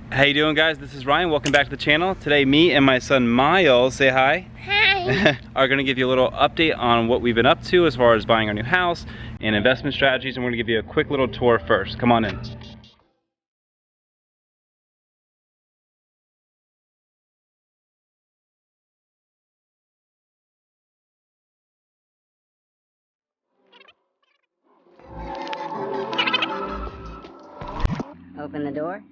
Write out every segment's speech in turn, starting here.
How you doing, guys? This is Ryan. Welcome back to the channel. Today, me and my son Miles, say hi. Hi. Are going to give you a little update on what we've been up to as far as buying our new house and investment strategies, and we're going to give you a quick little tour first. Come on in. Open the door.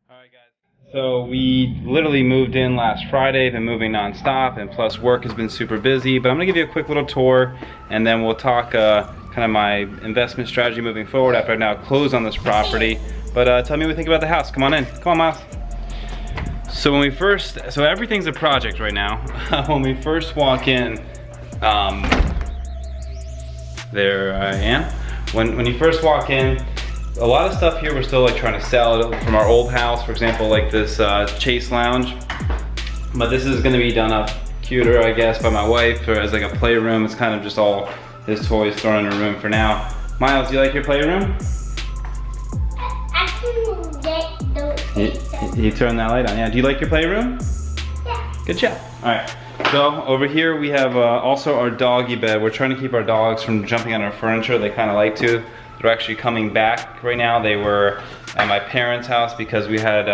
Alright, guys. So we literally moved in last Friday, been moving non-stop, and plus work has been super busy. But I'm going to give you a quick little tour, and then we'll talk kind of my investment strategy moving forward after I've now closed on this property. But tell me what you think about the house. Come on in. Come on, Miles. So when we first, so everything's a project right now. When we first walk in, there I am. When you first walk in, a lot of stuff here we're still like trying to sell from our old house. For example, like this Chase Lounge. But this is gonna be done up cuter, I guess, by my wife, or as like a playroom. It's kind of just all his toys thrown in a room for now. Miles, do you like your playroom? I can get those. You turn that light on. Yeah. Do you like your playroom? Yeah. Good job. All right. So over here we have also our doggy bed. We're trying to keep our dogs from jumping on our furniture. They kind of like to. They're actually coming back right now. They were at my parents' house because we had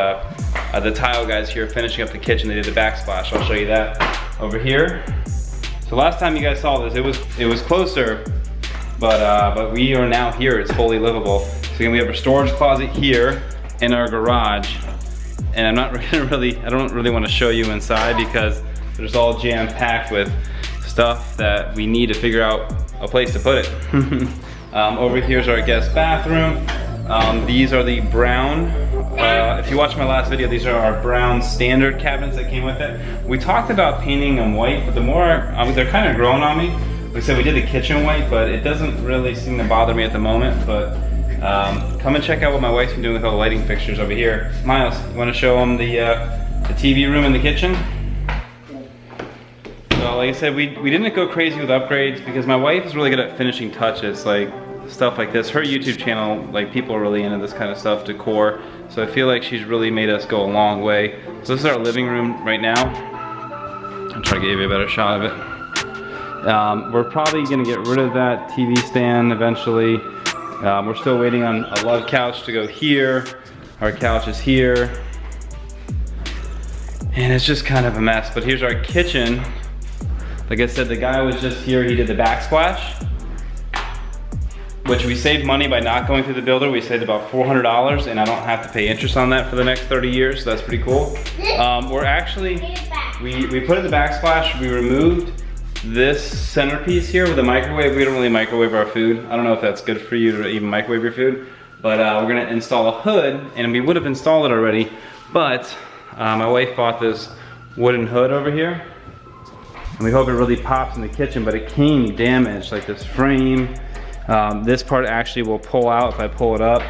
the tile guys here finishing up the kitchen. They did the backsplash. I'll show you that over here. So last time you guys saw this, it was closer, but we are now here. It's fully livable. So again, we have a storage closet here in our garage, and I don't really want to show you inside because there's all jam-packed with stuff that we need to figure out a place to put it. Over here's our guest bathroom. These are the brown, if you watched my last video, these are our brown standard cabinets that came with it. We talked about painting them white, but the more, they're kind of growing on me. Like I said, we did the kitchen white, but it doesn't really seem to bother me at the moment. But come and check out what my wife's been doing with all the lighting fixtures over here. Miles, you want to show them the TV room in the kitchen? So like I said, we didn't go crazy with upgrades because my wife is really good at finishing touches, like stuff like this. Her YouTube channel, like people are really into this kind of stuff, decor. So I feel like she's really made us go a long way. So this is our living room right now. I'll try to give you a better shot of it. We're probably gonna get rid of that TV stand eventually. We're still waiting on a love couch to go here. Our couch is here. And it's just kind of a mess, but here's our kitchen. Like I said, the guy was just here, he did the backsplash, which we saved money by not going through the builder. We saved about $400 and I don't have to pay interest on that for the next 30 years, so that's pretty cool. We're actually, we put in the backsplash, we removed this centerpiece here with the microwave. We don't really microwave our food. I don't know if that's good for you to even microwave your food, but we're gonna install a hood, and we would have installed it already, but my wife bought this wooden hood over here. And we hope it really pops in the kitchen, but it came damaged, like this frame. This part actually will pull out if I pull it up.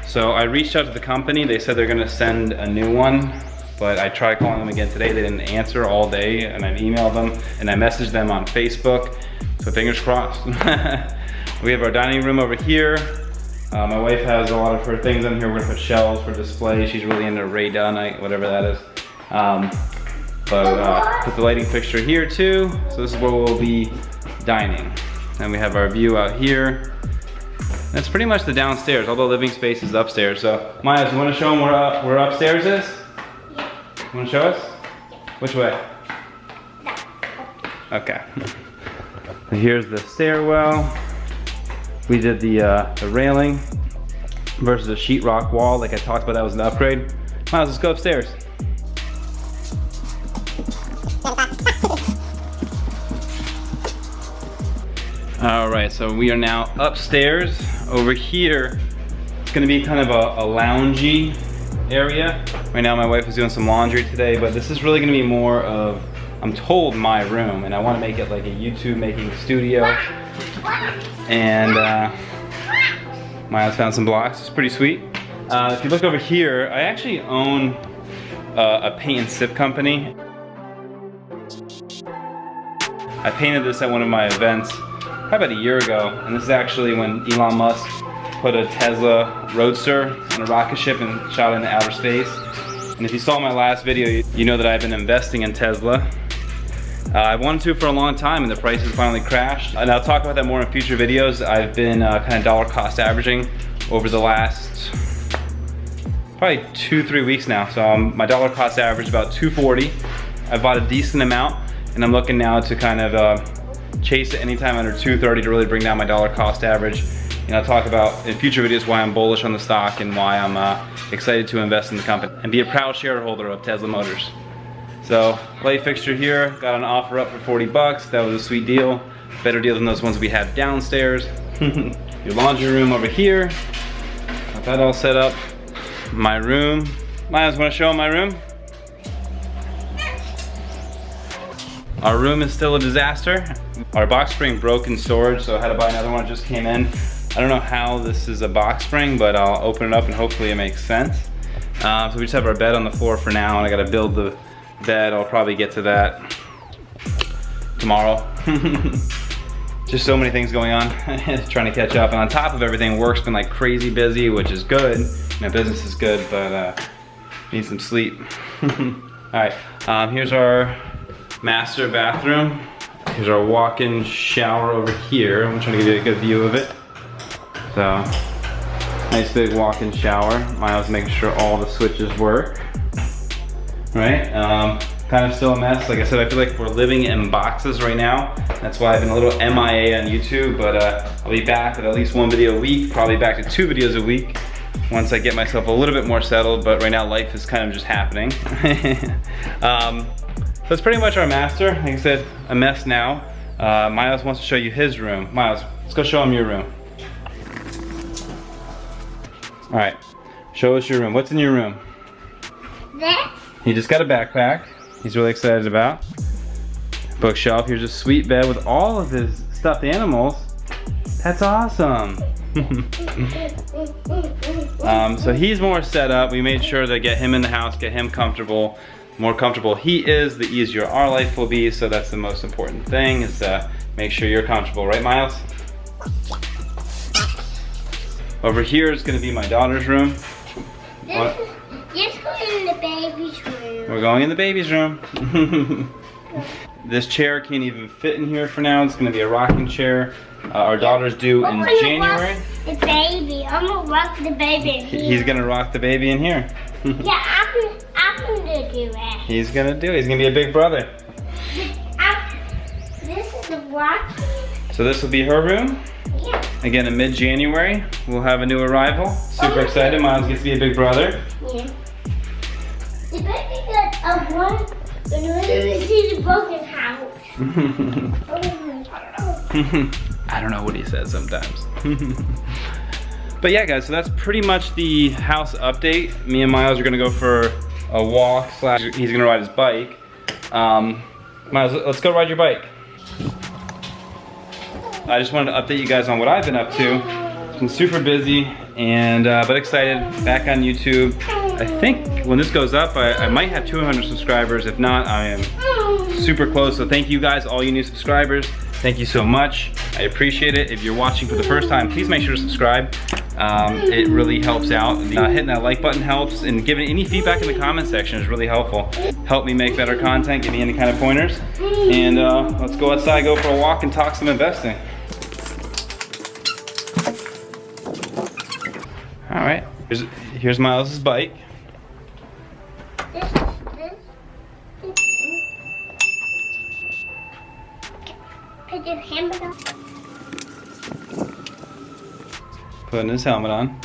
So I reached out to the company. They said they're gonna send a new one, but I tried calling them again today. They didn't answer all day, and I emailed them, and I messaged them on Facebook. So fingers crossed. We have our dining room over here. My wife has a lot of her things in here. We're gonna put shelves for display. She's really into Ray Dunite, whatever that is. Put the lighting fixture here too. So this is where we'll be dining. And we have our view out here. That's pretty much the downstairs. All the living space is upstairs. So Miles, you want to show them where upstairs is? Yeah. You want to show us? Yeah. Which way? Okay. And here's the stairwell. We did the railing versus a sheetrock wall, like I talked about. That was an upgrade. Miles, let's go upstairs. All right, so we are now upstairs. Over here, it's gonna be kind of a loungy area. Right now my wife is doing some laundry today, but this is really gonna be more of, I'm told, my room, and I wanna make it like a YouTube making studio. And Miles found some blocks, it's pretty sweet. If you look over here, I actually own a paint and sip company. I painted this at one of my events probably about a year ago. And this is actually when Elon Musk put a Tesla Roadster on a rocket ship and shot it into outer space. And if you saw my last video, you know that I've been investing in Tesla. I wanted to for a long time and the prices finally crashed. And I'll talk about that more in future videos. I've been kind of dollar cost averaging over the last probably 2-3 weeks now. So my dollar cost average is about $2.40. I bought a decent amount and I'm looking now to kind of chase it anytime under $2.30 to really bring down my dollar cost average. And I'll talk about in future videos why I'm bullish on the stock and why I'm excited to invest in the company and be a proud shareholder of Tesla Motors. So light fixture here, got an offer up for 40 bucks. That was a sweet deal. Better deal than those ones we have downstairs. Your laundry room over here. Got that all set up. My room. Miles, wanna show them my room? Our room is still a disaster. Our box spring broke in storage, so I had to buy another one. It just came in. I don't know how this is a box spring, but I'll open it up and hopefully it makes sense. So we just have our bed on the floor for now, and I gotta build the bed. I'll probably get to that tomorrow. Just so many things going on, trying to catch up. And on top of everything, work's been like crazy busy, which is good. My business is good, but need some sleep. All right, here's our master bathroom. Here's our walk-in shower over here. I'm trying to give you a good view of it. So, nice big walk-in shower. Miles making sure all the switches work. Right? Kind of still a mess. Like I said, I feel like we're living in boxes right now. That's why I've been a little MIA on YouTube, but I'll be back with at least one video a week, probably back to 2 videos a week once I get myself a little bit more settled, but right now life is kind of just happening. So it's pretty much our master. Like I said, a mess now. Miles wants to show you his room. Miles, let's go show him your room. All right, show us your room. What's in your room? This. He just got a backpack. He's really excited about. Bookshelf. Here's a sweet bed with all of his stuffed animals. That's awesome. So he's more set up. We made sure to get him in the house, get him comfortable. More comfortable he is, the easier our life will be. So that's the most important thing, is make sure you're comfortable, right, Miles? Over here is going to be my daughter's room. Let's go in the baby's room. We're going in the baby's room. This chair can't even fit in here for now. It's going to be a rocking chair. Our daughter's due in January. Rock the baby. I'm gonna rock the baby in here. He's gonna rock the baby in here. Yeah, I'm gonna do it. He's gonna do it. He's gonna be a big brother. This is the rocking. So this will be her room. Yeah. Again, in mid-January, we'll have a new arrival. Super excited. Miles gets to be a big brother. Yeah. The baby got a one. This is a broken house. I don't know what he says sometimes. But yeah, guys, so that's pretty much the house update. Me and Miles are gonna go for a walk, / he's gonna ride his bike. Miles, let's go ride your bike. I just wanted to update you guys on what I've been up to. Been super busy, and but excited, back on YouTube. I think when this goes up, I might have 200 subscribers. If not, I am super close. So thank you guys, all you new subscribers. Thank you so much. I appreciate it. If you're watching for the first time, please make sure to subscribe. It really helps out. Hitting that like button helps, and giving any feedback in the comment section is really helpful. Help me make better content, give me any kind of pointers. And let's go outside, go for a walk, and talk some investing. All right, here's Miles' bike. Put your helmet on. Putting his helmet on.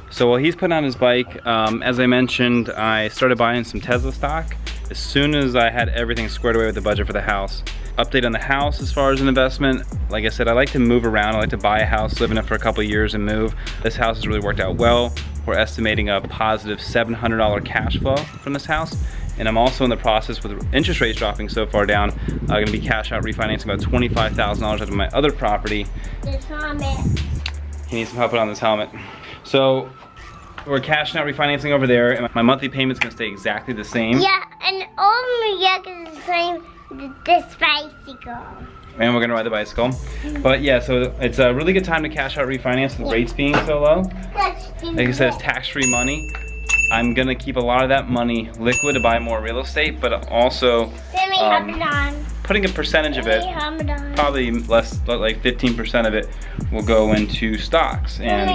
So while he's putting on his bike, as I mentioned, I started buying some Tesla stock as soon as I had everything squared away with the budget for the house. Update on the house as far as an investment. Like I said, I like to move around. I like to buy a house, live in it for a couple years and move. This house has really worked out well. We're estimating a positive $700 cash flow from this house. And I'm also in the process, with interest rates dropping so far down, gonna be cash out refinancing about $25,000 out of my other property. This helmet. He needs some help on this helmet. So we're cashing out refinancing over there, and my monthly payment's gonna stay exactly the same. Yeah, and all my is the same. This bicycle. and we're gonna ride the bicycle. But yeah, so it's a really good time to cash out refinance with rates being so low. Like I said, it's tax-free money. I'm gonna keep a lot of that money liquid to buy more real estate, but also putting a percentage of it, probably less, like 15% of it, will go into stocks. And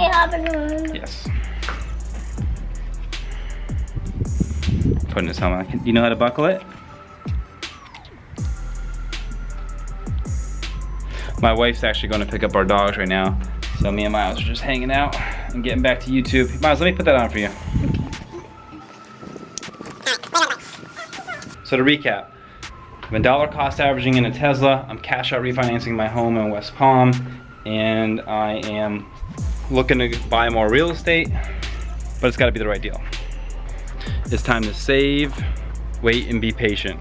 yes, putting his helmet on. You know how to buckle it? My wife's actually going to pick up our dogs right now, so me and Miles are just hanging out and getting back to YouTube. Miles, let me put that on for you. So to recap, I've been dollar cost averaging in a Tesla, I'm cash out refinancing my home in West Palm, and I am looking to buy more real estate, but it's gotta be the right deal. It's time to save, wait, and be patient.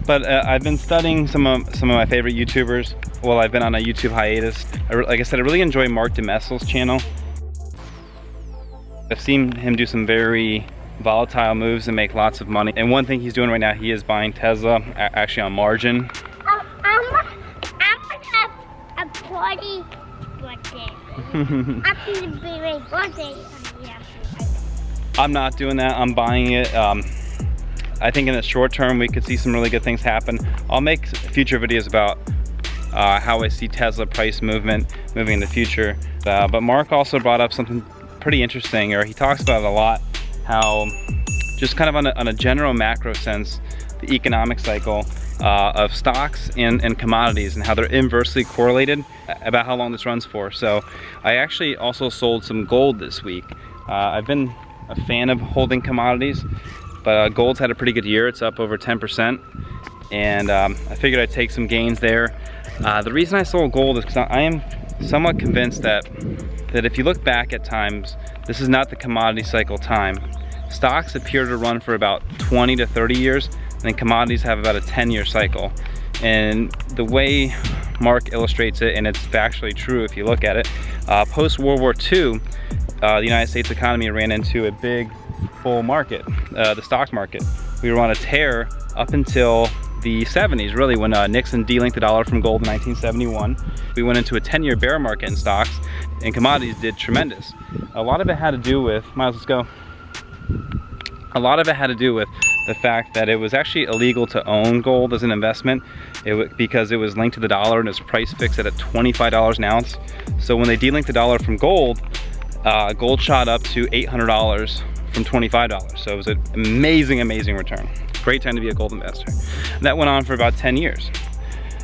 But I've been studying some of my favorite YouTubers. Well, I've been on a YouTube hiatus. Like I said, I really enjoy Mark DeMessel's channel. I've seen him do some very volatile moves and make lots of money. And one thing he's doing right now, he is buying Tesla, actually on margin. I'm gonna have a party birthday. I'm gonna be my birthday. I'm not doing that, I'm buying it. I think in the short term, we could see some really good things happen. I'll make future videos about how I see Tesla price moving in the future. But Mark also brought up something pretty interesting, or he talks about it a lot, how just kind of on a general macro sense, the economic cycle of stocks and commodities and how they're inversely correlated about how long this runs for. So I actually also sold some gold this week. I've been a fan of holding commodities, but gold's had a pretty good year. It's up over 10%. And I figured I'd take some gains there. The reason I sold gold is because I am somewhat convinced that if you look back at times, this is not the commodity cycle time. Stocks appear to run for about 20 to 30 years, and then commodities have about a 10-year cycle. And the way Mark illustrates it, and it's factually true if you look at it, post-World War II, the United States economy ran into a big bull market, the stock market. We were on a tear up until the 70s, really, when Nixon delinked the dollar from gold in 1971. We went into a 10-year bear market in stocks, and commodities did tremendous. A lot of it had to do with, Miles, let's go. A lot of it had to do with the fact that it was actually illegal to own gold as an investment because it was linked to the dollar and its price fixed at $25 an ounce. So when they delinked the dollar from gold, gold shot up to $800 from $25. So it was an amazing, amazing return. Great time to be a gold investor. And that went on for about 10 years.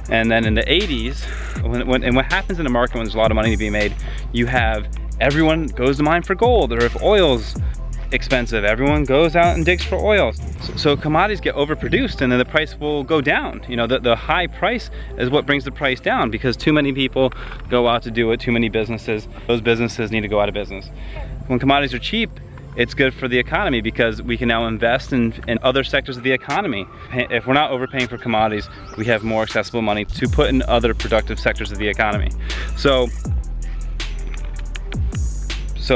And then in the 80s, and what happens in the market when there's a lot of money to be made, you have everyone goes to mine for gold, or if oil's expensive, everyone goes out and digs for oil. So commodities get overproduced and then the price will go down. You know, the high price is what brings the price down because too many people go out to do it, too many businesses, those businesses need to go out of business. When commodities are cheap, it's good for the economy because we can now invest in other sectors of the economy. If we're not overpaying for commodities, we have more accessible money to put in other productive sectors of the economy. So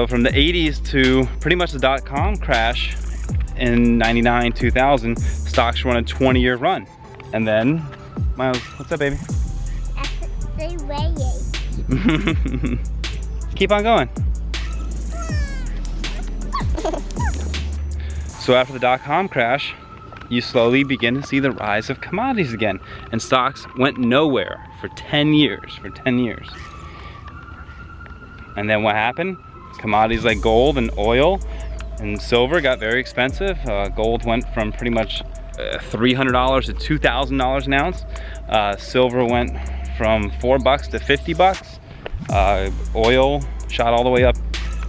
from the 80s to pretty much the dot-com crash in 99, 2000, stocks run a 20-year run. And then, Miles, what's up, baby? Keep on going. So after the dot-com crash, you slowly begin to see the rise of commodities again. And stocks went nowhere for 10 years, And then what happened? Commodities like gold and oil and silver got very expensive. Gold went from pretty much $300 to $2,000 an ounce. Silver went from $4 to $50. Oil shot all the way up.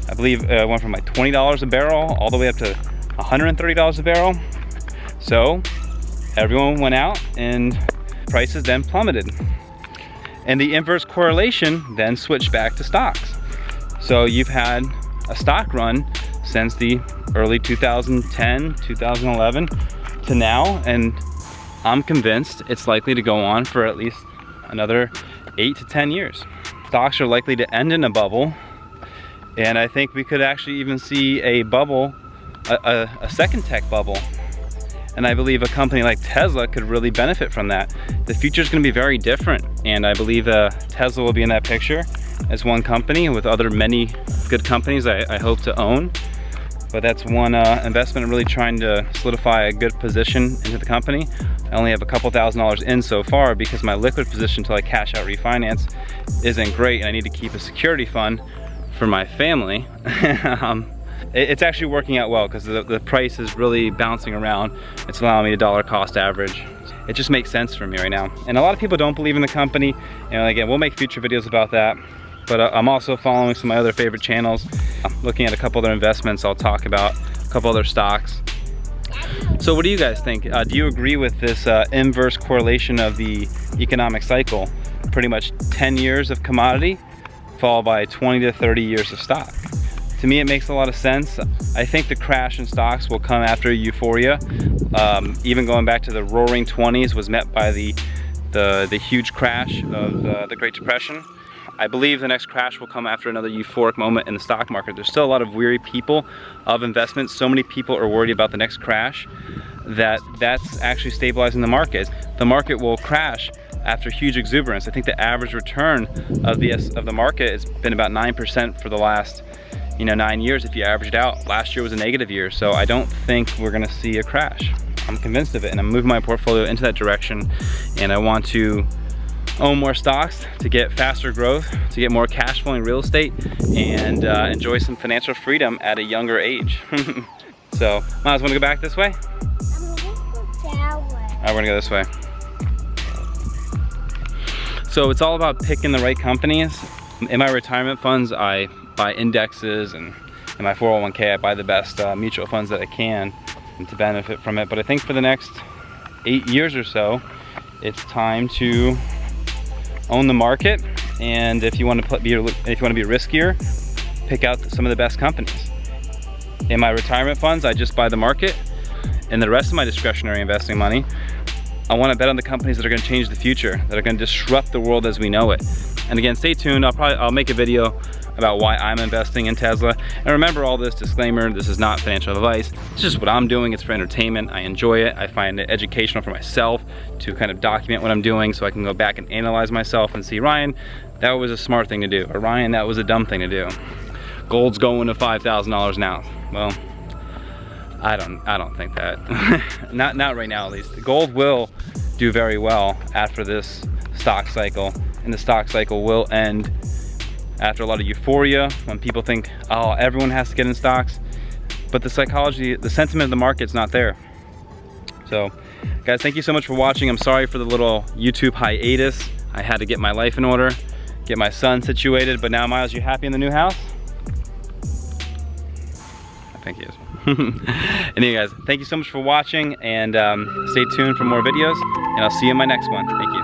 I believe it went from like $20 a barrel all the way up to $130 a barrel. So everyone went out and prices then plummeted. And the inverse correlation then switched back to stocks. So you've had a stock run since the early 2010, 2011 to now, and I'm convinced it's likely to go on for at least another 8 to 10 years. Stocks are likely to end in a bubble, And I think we could actually even see a bubble, a second tech bubble. And I believe a company like Tesla could really benefit from that. The future is going to be very different, and I believe Tesla will be in that picture as one company with other many good companies I hope to own. But that's one investment. I'm really trying to solidify a good position into the company. I only have a couple $1,000s in so far because my liquid position until I cash out refinance isn't great, and I need to keep a security fund for my family. It's actually working out well because the price is really bouncing around. It's allowing me to dollar cost average. It just makes sense for me right now. And a lot of people don't believe in the company. And again, we'll make future videos about that. But I'm also following some of my other favorite channels. I'm looking at a couple other investments. I'll talk about a couple other stocks. So what do you guys think? Do you agree with this inverse correlation of the economic cycle? Pretty much 10 years of commodity followed by 20 to 30 years of stock. To me, it makes a lot of sense. I think the crash in stocks will come after euphoria. Even going back to the roaring 20s was met by the huge crash of the Great Depression. I believe the next crash will come after another euphoric moment in the stock market. There's still a lot of weary people of investments. So many people are worried about the next crash that's actually stabilizing the market. The market will crash after huge exuberance. I think the average return of the market has been about 9% for the last 9 years if you average it out. Last year was a negative year, so I don't think we're gonna see a crash. I'm convinced of it, and I'm moving my portfolio into that direction, and I want to own more stocks to get faster growth, to get more cash flowing real estate, and enjoy some financial freedom at a younger age. So, Miles, wanna go back this way? I'm gonna go that way. All right, we're gonna go this way. So it's all about picking the right companies. In my retirement funds, I buy indexes, and in my 401k, I buy the best mutual funds that I can to benefit from it. But I think for the next 8 years or so, it's time to own the market. And if you want to be riskier, pick out some of the best companies. In my retirement funds, I just buy the market, and the rest of my discretionary investing money, I want to bet on the companies that are going to change the future, that are going to disrupt the world as we know it. And again, stay tuned. I'll make a video about why I'm investing in Tesla. And remember all this disclaimer, this is not financial advice. It's just what I'm doing. It's for entertainment. I enjoy it. I find it educational for myself to kind of document what I'm doing so I can go back and analyze myself and see, Ryan, that was a smart thing to do. Or Ryan, that was a dumb thing to do. Gold's going to $5,000 now. Well, I don't think that. not right now, at least. Gold will do very well after this stock cycle, and the stock cycle will end after a lot of euphoria, when people think, oh, everyone has to get in stocks. But the psychology, the sentiment of the market's not there. So, guys, thank you so much for watching. I'm sorry for the little YouTube hiatus. I had to get my life in order, get my son situated. But now, Miles, you happy in the new house? I think he is. Anyway, guys, thank you so much for watching, and stay tuned for more videos, and I'll see you in my next one. Thank you.